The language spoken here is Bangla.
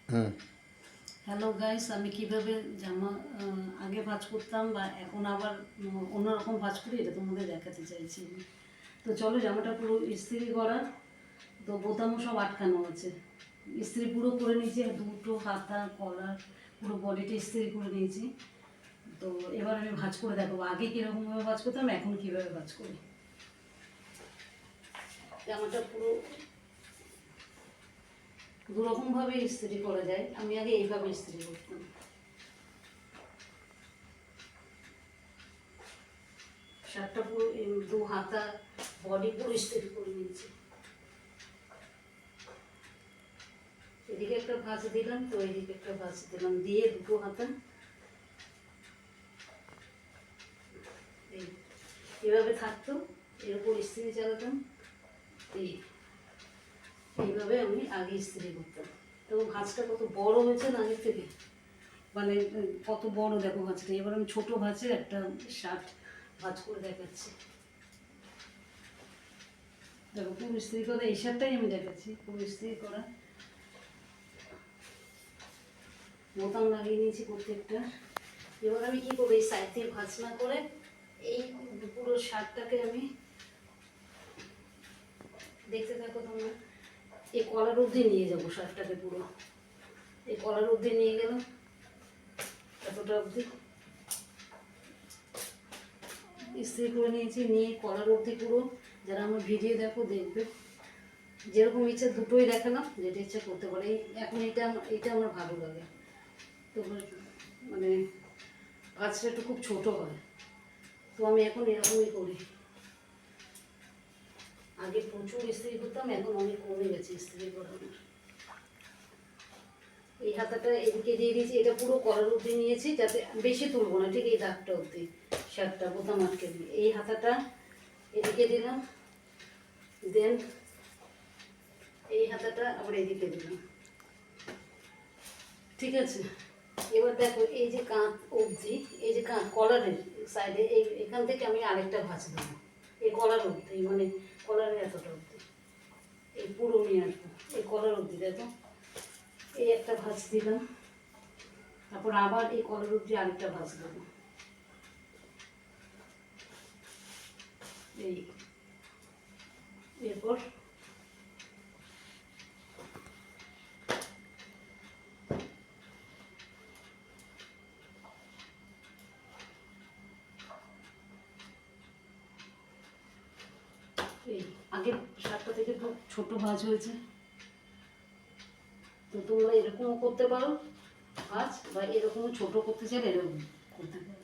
হুম। হ্যালো গাইস, আমি কিভাবে জামা আগে ভাঁজ করতাম বা এখন আবার অন্যরকম ভাঁজ করি এটা তোমাদের দেখাতে চাইছি। তো চলো, জামাটা পুরো ইস্ত্রি করা, তো বোতামও সব আটকানো আছে। ইস্ত্রি পুরো করে নিয়েছি, দুটো হাতা কলার পুরো বডিটা ইস্ত্রি করে নিয়েছি। তো এবার আমি ভাঁজ করে দেখাবো আগে কীরকমভাবে ভাঁজ করতাম, এখন কীভাবে ভাঁজ করি। জামাটা পুরো দুরকমভাবে ইস্ত্রি করা যায়, আমি আগে এইভাবে ইস্ত্রি করতাম। শার্টটা পুরো দু হাতা বডি পুরো ইস্ত্রি করে নিয়েছি। এদিকে একটা ভাঁজ দিলাম, তো এদিকে একটা ভাঁজ দিলাম, দিয়ে দুটো হাতা এইভাবে থাকতো, এর উপর ইস্ত্রি চালাতাম। এইভাবে আমি আগে ইস্ত্রি করতাম। তো ভাঁজটা কত বড় হয়েছে না আগের থেকে, মানে কত বড় দেখো ভাঁজটা। এবার আমি ছোট ভাঁজের একটা শার্ট ভাঁজ করে দেখাচ্ছি। দেখো পুরো ইস্ত্রি করা, এই শার্টটাই আমি দেখাচ্ছি পুরো ইস্ত্রি করা। বোতাম লাগিয়ে নিয়েছি প্রত্যেকটা। এবার আমি কী করবো, এই সাইড দিয়ে ভাঁজ না করে এই পুরো শার্টটাকে আমি, দেখতে থাকো তোমরা, এই কলার অবধি নিয়ে যাবো শার্টটাকে পুরো। এই কলার অবধি নিয়ে গেলাম, এতটা অবধি ইস্ত্রি করে নিয়েছি, নিয়ে কলার অবধি পুরো। যারা আমার ভিডিও দেখো দেখবে, যেরকম ইচ্ছা দুটোই দেখালাম, যেটা ইচ্ছা করতে পারে। এখন এটা আমার ভালো লাগে, তো মানে কাজটা একটু খুব ছোট হয়, তো আমি এখন এরকমই করি। আগে প্রচুর ইস্ত্রি করতাম, এখন অনেক কমে গেছে ইস্ত্রি করানো। এই হাতাটা এদিকে দিয়ে দিয়েছি, এটা পুরো কলার অবধি নিয়েছি, যাতে বেশি তুলবো না, ঠিক এই দাগটা অবধি শার্টটা বোতাম আটকে দিয়ে। এই হাতাটা এদিকে দিলাম, দেন এই হাতাটা আবার এদিকে দিলাম, ঠিক আছে। এবার দেখো, এই যে কাঁধ অবধি, এই যে কাঁধ কলারের সাইডে, এখান থেকে আমি আরেকটা ভাঁজ দেবো, এই কলার অবধি, মানে কলারের এতটা অবধি, এই পুরো নিয়ে আসবো এই কলার অবধি। দেখো এই একটা ভাঁজ দিলাম, তারপর আবার এই কলার অবধি আরেকটা ভাঁজ দেবো। এই এরপর এই আগের শার্টটা থেকে একটু ছোটো ভাঁজ হয়েছে, তো তোমরা এরকমও করতে পারো ভাঁজ, বা এরকমও ছোটো করতে চাইলে এরকম করতে পারো।